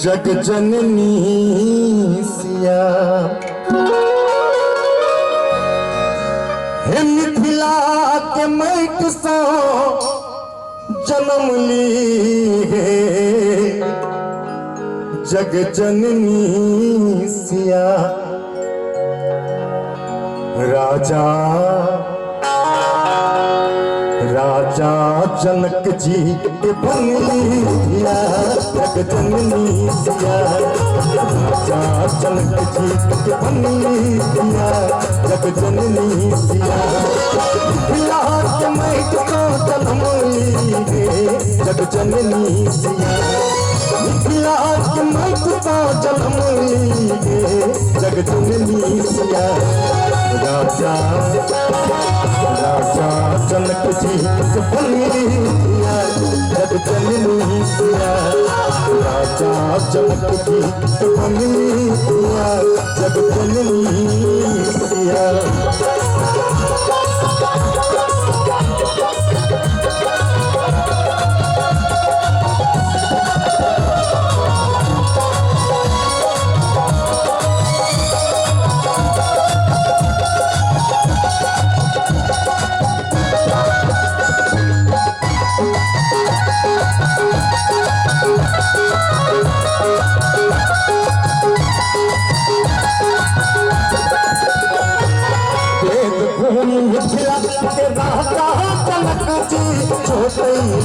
जग जननी सिया हे मिथिला के मैट सो जन्म ली है जग जननी सिया राजा राजा जनक जी के बंगली दिया जग जननी सिया राजा जनक जी के बंगली दिया जग जननी सिया बिहार के मैट को जन्म ली गे जग जननी सिया बिहार के मैट को जन्म ली गे जग जननी सिया राजा राजा जनक जी के बंगली दिया जग जननी सिया राजा जनक जी के बंगली दिया जग जननी सिया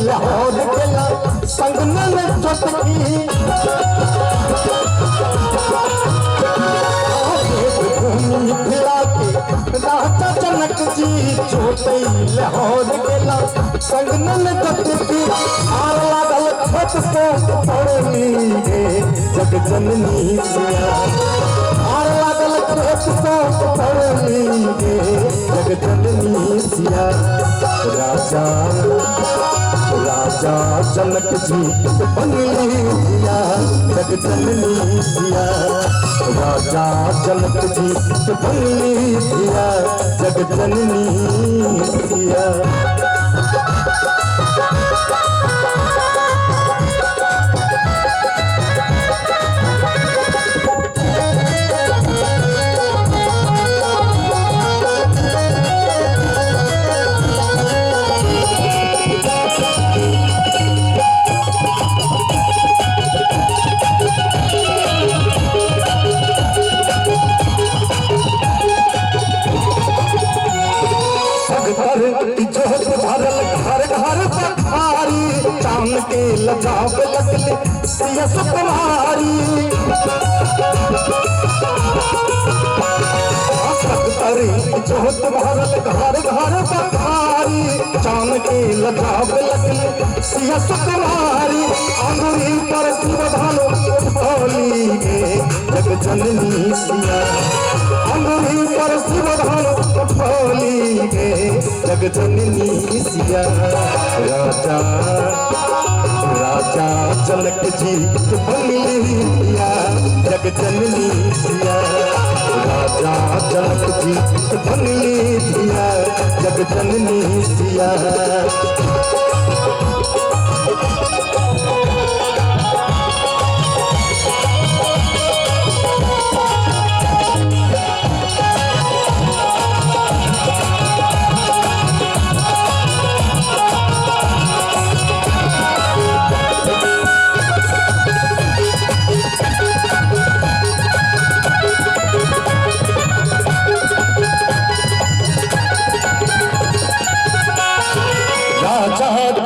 लाहौर गेला संग में चटकी मिथिला के राजा जनक जी छोटे लाहौर गेला संग में चटकी आर लागल खत से पड़ली गे जग जननी सिया आर लागल खत से पड़ली गे जग जननी सिया राजा राजा जनक जी के बंगली दिया जग जननी सिया राजा जनक जी के बंगली दिया जग जननी सिया के लगाव लगले सियस तुम्हारी जोत भरल घर घर पखारी चांद के लगाव लगले सियस तुम्हारी अंगुरी पर सुबधानो होली गे जग जननी सिया अंगुरी पर सुबधानो होली गे जग जननी सिया राजा राजा जनक जी के बंगली दिया जग जननी सिया राजा जनक जी के बंगली दिया जग जननी सिया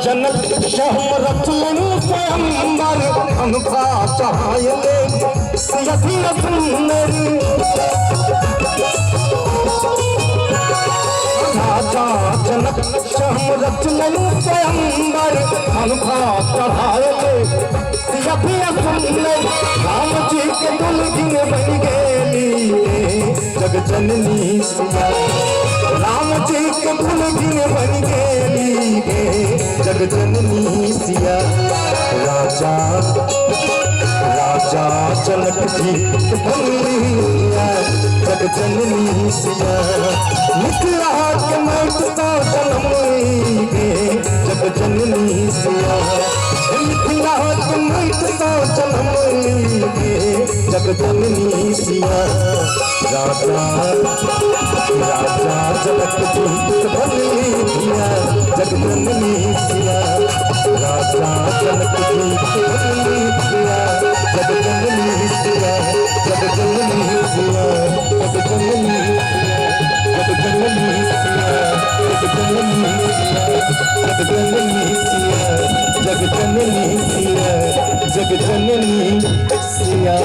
जनक शहरत स्वयंवर अनुभा चाहले सियथी सुंदरी राजा जनक शहरत स्वयंवर अनुभा चाहले सियथी सुंदरी राम जी के दुल्हन बन गेली जग जननी सिया राम जी के दुल्हन बन गेली जग जननी सिया राजा राजा जनक जी के बंगली दिया जग जननी सिया मिथिला के मैट तो जन्म गे जग जननी सिया मिथिला के मैट तो जन्म जग जननी सिया। राजा राजा जनक जीत भंगली दिया जग जननी सिया। राजा जनक जीत भंगली दिया जग जननी सिया। जग जननी सिया जग जननी जग जननी सिया जग जननी सिया जग जननी सिया जग जननी सिया जग जननी सिया।